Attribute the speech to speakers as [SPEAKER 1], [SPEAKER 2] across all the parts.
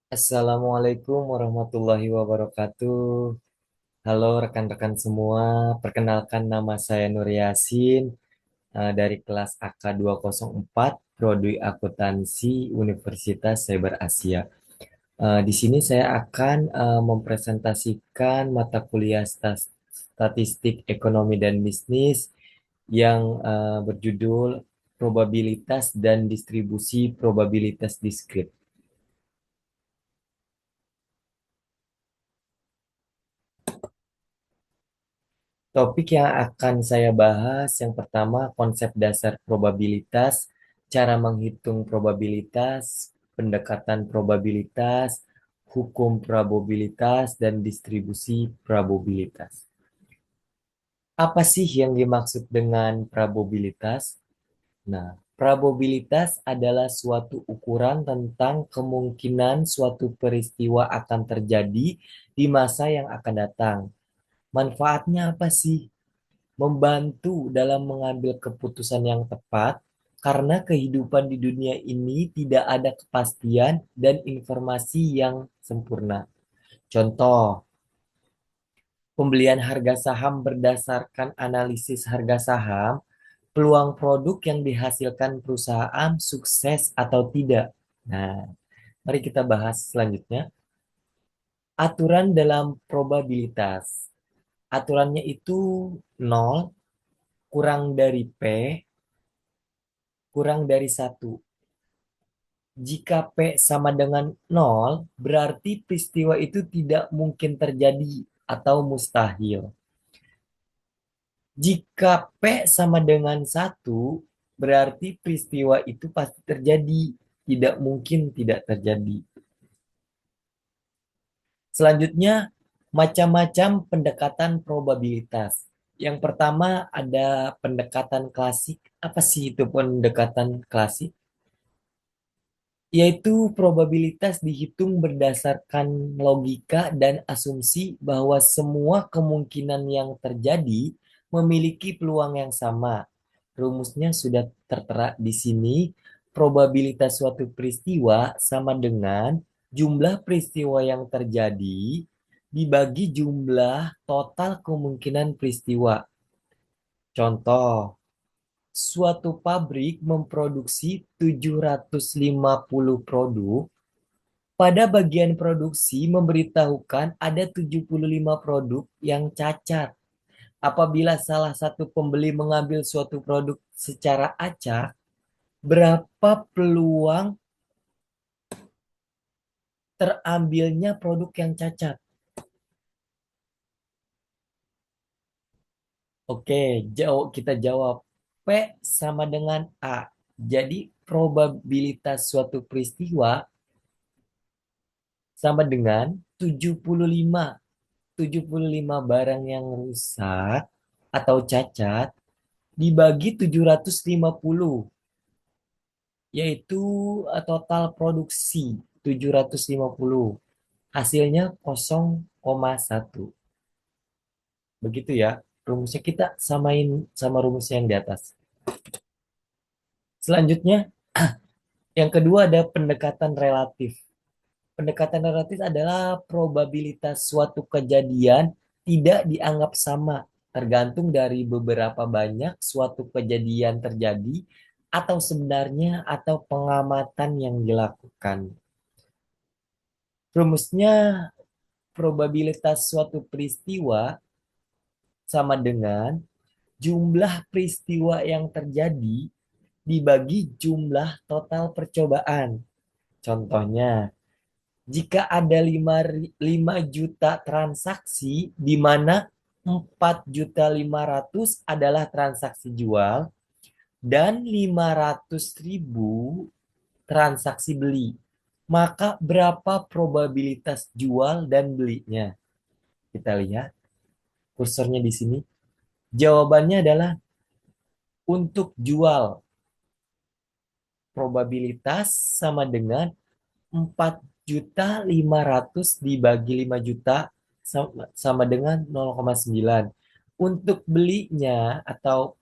[SPEAKER 1] Assalamualaikum warahmatullahi wabarakatuh. Halo rekan-rekan semua, perkenalkan nama saya Nur Yasin dari kelas AK 204 Prodi Akuntansi Universitas Cyber Asia. Di sini saya akan mempresentasikan mata kuliah Statistik Ekonomi dan Bisnis yang berjudul Probabilitas dan Distribusi Probabilitas Diskrit. Topik yang akan saya bahas yang pertama konsep dasar probabilitas, cara menghitung probabilitas, pendekatan probabilitas, hukum probabilitas, dan distribusi probabilitas. Apa sih yang dimaksud dengan probabilitas? Nah, probabilitas adalah suatu ukuran tentang kemungkinan suatu peristiwa akan terjadi di masa yang akan datang. Manfaatnya apa sih? Membantu dalam mengambil keputusan yang tepat, karena kehidupan di dunia ini tidak ada kepastian dan informasi yang sempurna. Contoh, pembelian harga saham berdasarkan analisis harga saham, peluang produk yang dihasilkan perusahaan sukses atau tidak. Nah, mari kita bahas selanjutnya. Aturan dalam probabilitas. Aturannya itu nol kurang dari P kurang dari satu. Jika P sama dengan nol, berarti peristiwa itu tidak mungkin terjadi atau mustahil. Jika P sama dengan satu, berarti peristiwa itu pasti terjadi, tidak mungkin tidak terjadi. Selanjutnya, macam-macam pendekatan probabilitas. Yang pertama ada pendekatan klasik. Apa sih itu pendekatan klasik? Yaitu probabilitas dihitung berdasarkan logika dan asumsi bahwa semua kemungkinan yang terjadi memiliki peluang yang sama. Rumusnya sudah tertera di sini. Probabilitas suatu peristiwa sama dengan jumlah peristiwa yang terjadi dibagi jumlah total kemungkinan peristiwa. Contoh, suatu pabrik memproduksi 750 produk. Pada bagian produksi memberitahukan ada 75 produk yang cacat. Apabila salah satu pembeli mengambil suatu produk secara acak, berapa peluang terambilnya produk yang cacat? Oke, kita jawab. P sama dengan A. Jadi probabilitas suatu peristiwa sama dengan 75. 75 barang yang rusak atau cacat dibagi 750, yaitu total produksi 750. Hasilnya 0,1. Begitu ya. Rumusnya kita samain sama rumus yang di atas. Selanjutnya, yang kedua ada pendekatan relatif. Pendekatan relatif adalah probabilitas suatu kejadian tidak dianggap sama, tergantung dari beberapa banyak suatu kejadian terjadi atau sebenarnya atau pengamatan yang dilakukan. Rumusnya probabilitas suatu peristiwa sama dengan jumlah peristiwa yang terjadi dibagi jumlah total percobaan. Contohnya, jika ada 5 juta transaksi, di mana 4.500.000 adalah transaksi jual dan 500.000 transaksi beli, maka berapa probabilitas jual dan belinya? Kita lihat kursornya di sini. Jawabannya adalah untuk jual, probabilitas sama dengan 4.500.000 dibagi 5 juta sama dengan 0,9. Untuk belinya atau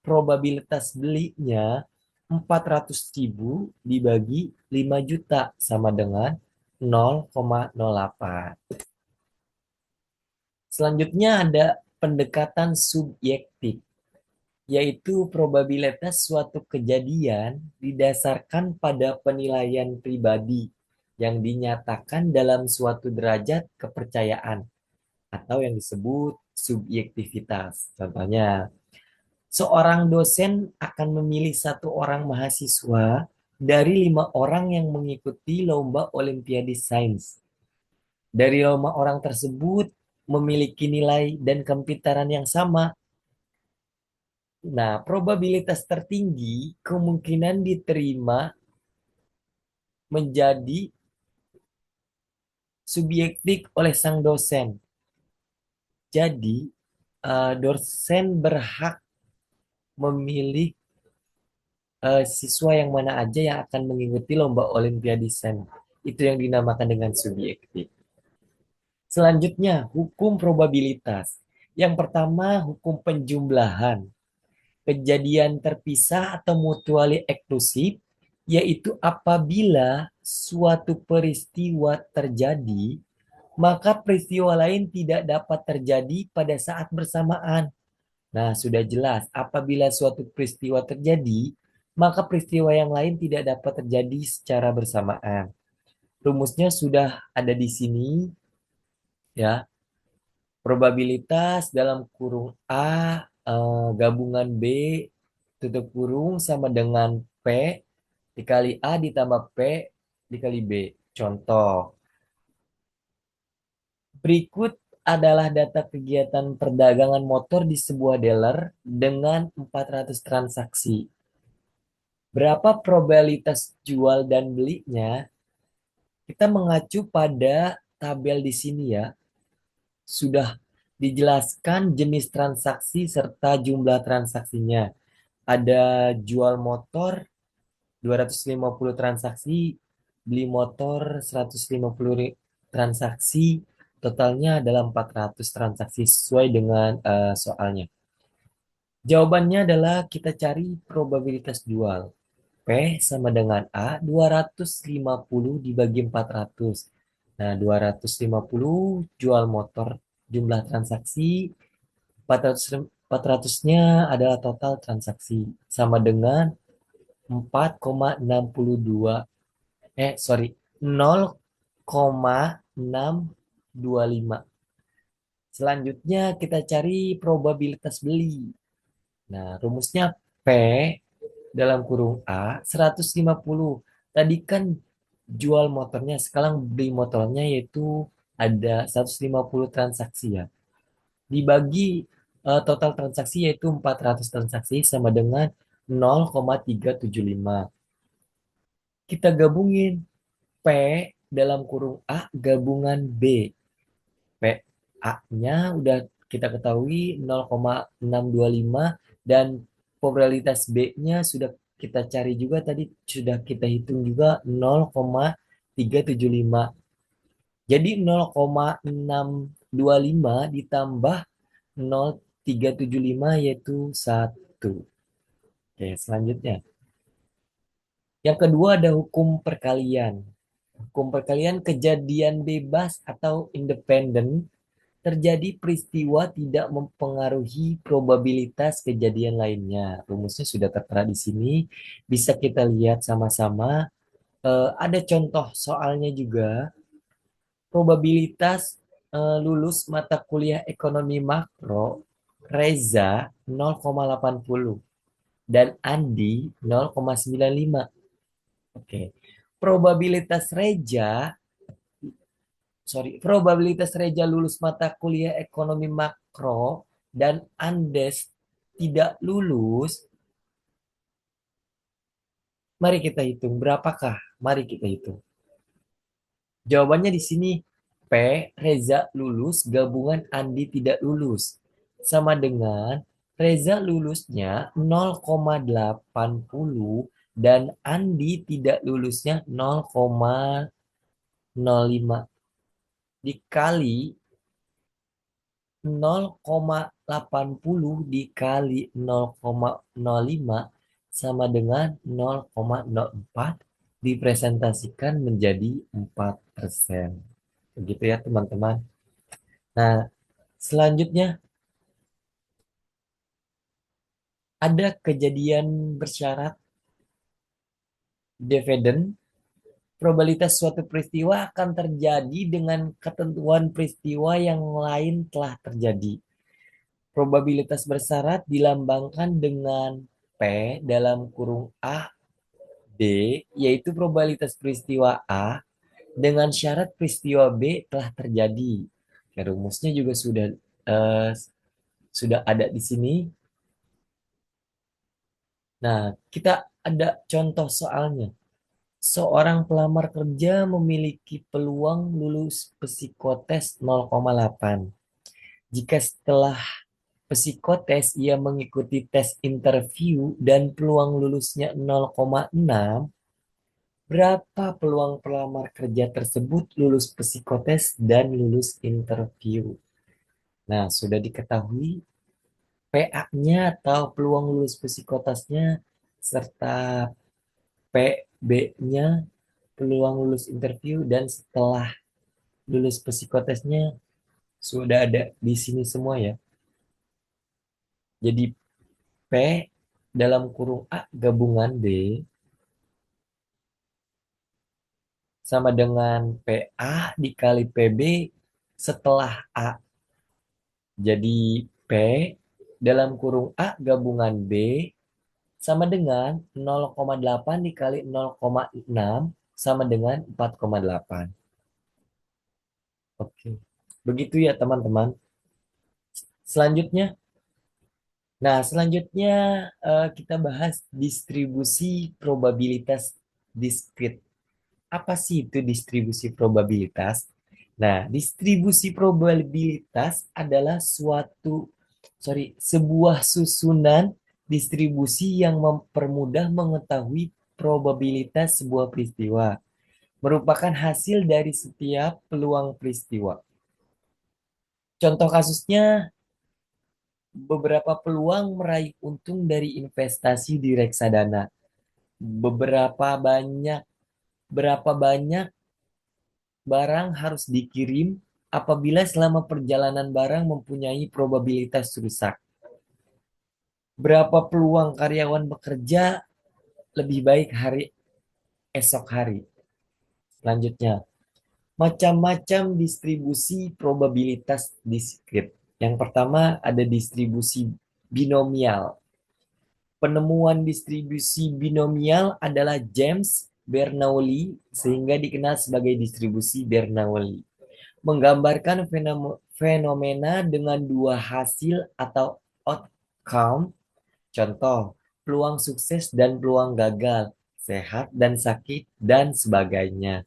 [SPEAKER 1] probabilitas belinya 400.000 dibagi 5 juta sama dengan 0,08. Selanjutnya ada pendekatan subjektif, yaitu probabilitas suatu kejadian didasarkan pada penilaian pribadi yang dinyatakan dalam suatu derajat kepercayaan atau yang disebut subjektivitas. Contohnya, seorang dosen akan memilih satu orang mahasiswa dari 5 orang yang mengikuti lomba Olimpiade Sains. Dari 5 orang tersebut memiliki nilai dan kepintaran yang sama. Nah, probabilitas tertinggi kemungkinan diterima menjadi subjektif oleh sang dosen. Jadi, dosen berhak memilih siswa yang mana aja yang akan mengikuti lomba Olimpiade Sains. Itu yang dinamakan dengan subjektif. Selanjutnya, hukum probabilitas. Yang pertama, hukum penjumlahan. Kejadian terpisah atau mutually eksklusif, yaitu apabila suatu peristiwa terjadi, maka peristiwa lain tidak dapat terjadi pada saat bersamaan. Nah, sudah jelas, apabila suatu peristiwa terjadi, maka peristiwa yang lain tidak dapat terjadi secara bersamaan. Rumusnya sudah ada di sini, ya. Probabilitas dalam kurung A gabungan B tutup kurung sama dengan P dikali A ditambah P dikali B. Contoh, berikut adalah data kegiatan perdagangan motor di sebuah dealer dengan 400 transaksi. Berapa probabilitas jual dan belinya? Kita mengacu pada tabel di sini ya. Sudah dijelaskan jenis transaksi serta jumlah transaksinya. Ada jual motor 250 transaksi, beli motor 150 transaksi, totalnya adalah 400 transaksi sesuai dengan soalnya. Jawabannya adalah kita cari probabilitas jual. P sama dengan A, 250 dibagi 400. Nah, 250 jual motor, jumlah transaksi, 400, 400-nya adalah total transaksi. Sama dengan 4,62, sorry, 0,625. Selanjutnya kita cari probabilitas beli. Nah, rumusnya P dalam kurung A 150. Tadi kan jual motornya, sekarang beli motornya yaitu ada 150 transaksi ya. Dibagi total transaksi yaitu 400 transaksi sama dengan 0,375. Kita gabungin P dalam kurung A gabungan B. P A-nya udah kita ketahui 0,625 dan probabilitas B-nya sudah kita cari juga tadi, sudah kita hitung juga 0,375. Jadi 0,625 ditambah 0,375 yaitu 1. Oke, selanjutnya. Yang kedua ada hukum perkalian. Hukum perkalian kejadian bebas atau independen terjadi peristiwa tidak mempengaruhi probabilitas kejadian lainnya. Rumusnya sudah tertera di sini. Bisa kita lihat sama-sama. Ada contoh soalnya juga. Probabilitas lulus mata kuliah ekonomi makro Reza 0,80 dan Andi 0,95. Oke. Probabilitas Reja, probabilitas Reja lulus mata kuliah ekonomi makro dan Andes tidak lulus. Mari kita hitung berapakah? Mari kita hitung. Jawabannya di sini P Reza lulus gabungan Andi tidak lulus sama dengan Reza lulusnya 0,80 dan Andi tidak lulusnya 0,05 dikali 0,80 dikali 0,05 sama dengan 0,04 dipresentasikan menjadi 4. persen. Begitu ya teman-teman. Nah, selanjutnya ada kejadian bersyarat dividen. Probabilitas suatu peristiwa akan terjadi dengan ketentuan peristiwa yang lain telah terjadi. Probabilitas bersyarat dilambangkan dengan P dalam kurung A, B, yaitu probabilitas peristiwa A dengan syarat peristiwa B telah terjadi. Ya, rumusnya juga eh, sudah ada di sini. Nah, kita ada contoh soalnya. Seorang pelamar kerja memiliki peluang lulus psikotes 0,8. Jika setelah psikotes ia mengikuti tes interview dan peluang lulusnya 0,6, berapa peluang pelamar kerja tersebut lulus psikotes dan lulus interview? Nah, sudah diketahui PA-nya atau peluang lulus psikotesnya serta PB-nya peluang lulus interview dan setelah lulus psikotesnya sudah ada di sini semua ya. Jadi P dalam kurung A gabungan B sama dengan PA dikali PB setelah A. Jadi P dalam kurung A gabungan B sama dengan 0,8 dikali 0,6 sama dengan 4,8. Oke. Begitu ya teman-teman. Selanjutnya, selanjutnya kita bahas distribusi probabilitas diskrit. Apa sih itu distribusi probabilitas? Nah, distribusi probabilitas adalah sebuah susunan distribusi yang mempermudah mengetahui probabilitas sebuah peristiwa, merupakan hasil dari setiap peluang peristiwa. Contoh kasusnya, beberapa peluang meraih untung dari investasi di reksadana. Beberapa banyak, berapa banyak barang harus dikirim apabila selama perjalanan barang mempunyai probabilitas rusak. Berapa peluang karyawan bekerja lebih baik esok hari. Selanjutnya, macam-macam distribusi probabilitas diskrit. Yang pertama ada distribusi binomial. Penemuan distribusi binomial adalah James Bernoulli sehingga dikenal sebagai distribusi Bernoulli. Menggambarkan fenomena dengan dua hasil atau outcome. Contoh, peluang sukses dan peluang gagal, sehat dan sakit, dan sebagainya.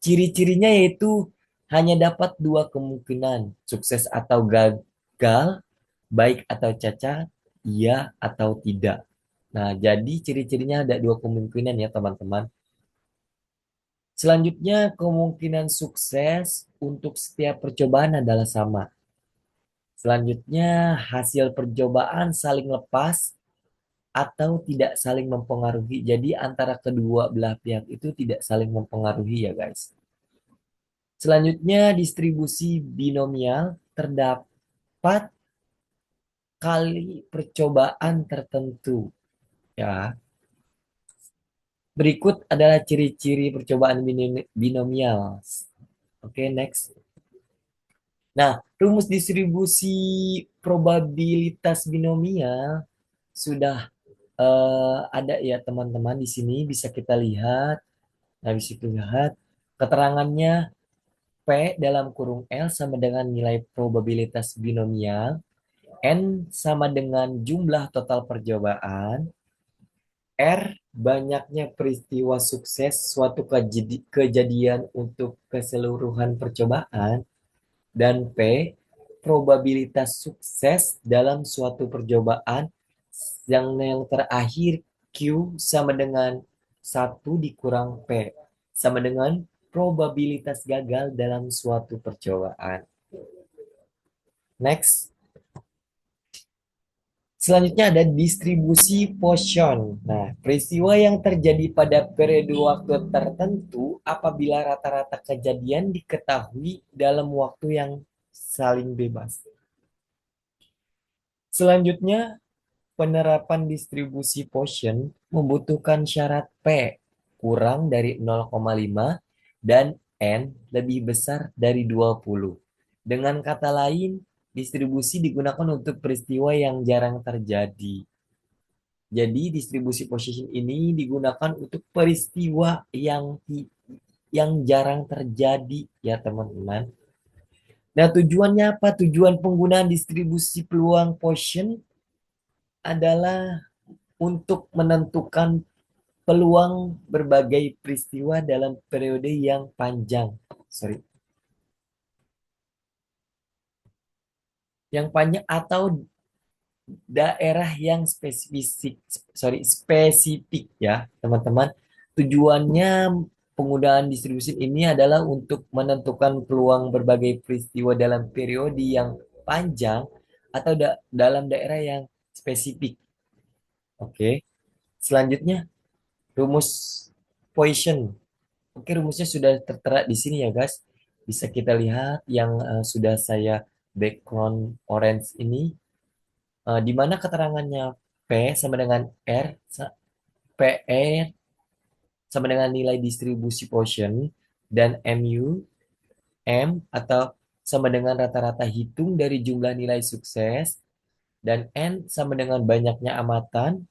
[SPEAKER 1] Ciri-cirinya yaitu hanya dapat dua kemungkinan, sukses atau gagal, baik atau cacat, iya atau tidak. Nah, jadi ciri-cirinya ada dua kemungkinan ya teman-teman. Selanjutnya, kemungkinan sukses untuk setiap percobaan adalah sama. Selanjutnya, hasil percobaan saling lepas atau tidak saling mempengaruhi. Jadi antara kedua belah pihak itu tidak saling mempengaruhi ya guys. Selanjutnya, distribusi binomial terdapat kali percobaan tertentu. Ya, berikut adalah ciri-ciri percobaan binomial. Oke, next. Nah, rumus distribusi probabilitas binomial sudah ada ya teman-teman di sini bisa kita lihat. Nah, bisa kita lihat keterangannya P dalam kurung L sama dengan nilai probabilitas binomial, N sama dengan jumlah total percobaan, R banyaknya peristiwa sukses suatu kejadian untuk keseluruhan percobaan, dan P probabilitas sukses dalam suatu percobaan yang terakhir Q sama dengan 1 dikurang P sama dengan probabilitas gagal dalam suatu percobaan. Next. Selanjutnya ada distribusi Poisson. Nah, peristiwa yang terjadi pada periode waktu tertentu apabila rata-rata kejadian diketahui dalam waktu yang saling bebas. Selanjutnya, penerapan distribusi Poisson membutuhkan syarat P kurang dari 0,5 dan N lebih besar dari 20. Dengan kata lain, distribusi digunakan untuk peristiwa yang jarang terjadi. Jadi distribusi position ini digunakan untuk peristiwa yang jarang terjadi ya teman-teman. Nah, tujuannya apa? Tujuan penggunaan distribusi peluang Poisson adalah untuk menentukan peluang berbagai peristiwa dalam periode yang panjang. Sorry, yang panjang atau daerah yang spesifik ya, teman-teman. Tujuannya penggunaan distribusi ini adalah untuk menentukan peluang berbagai peristiwa dalam periode yang panjang atau dalam daerah yang spesifik. Oke. Selanjutnya, rumus Poisson. Oke, rumusnya sudah tertera di sini ya, guys. Bisa kita lihat yang sudah saya background orange ini, di mana keterangannya P sama dengan R, PR sama dengan nilai distribusi Poisson, dan M atau sama dengan rata-rata hitung dari jumlah nilai sukses, dan N sama dengan banyaknya amatan,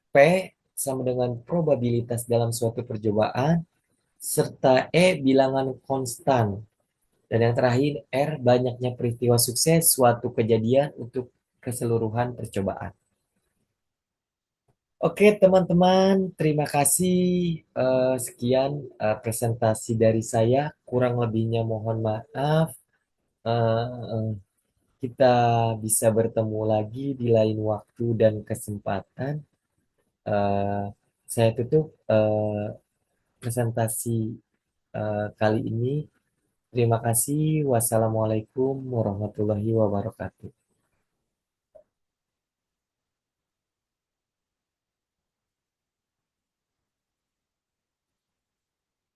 [SPEAKER 1] P sama dengan probabilitas dalam suatu percobaan, serta E bilangan konstan. Dan yang terakhir, R banyaknya peristiwa sukses suatu kejadian untuk keseluruhan percobaan. Oke, teman-teman, terima kasih. Sekian presentasi dari saya. Kurang lebihnya mohon maaf. Eh, kita bisa bertemu lagi di lain waktu dan kesempatan. Eh, saya tutup presentasi kali ini. Terima kasih. Wassalamualaikum warahmatullahi wabarakatuh.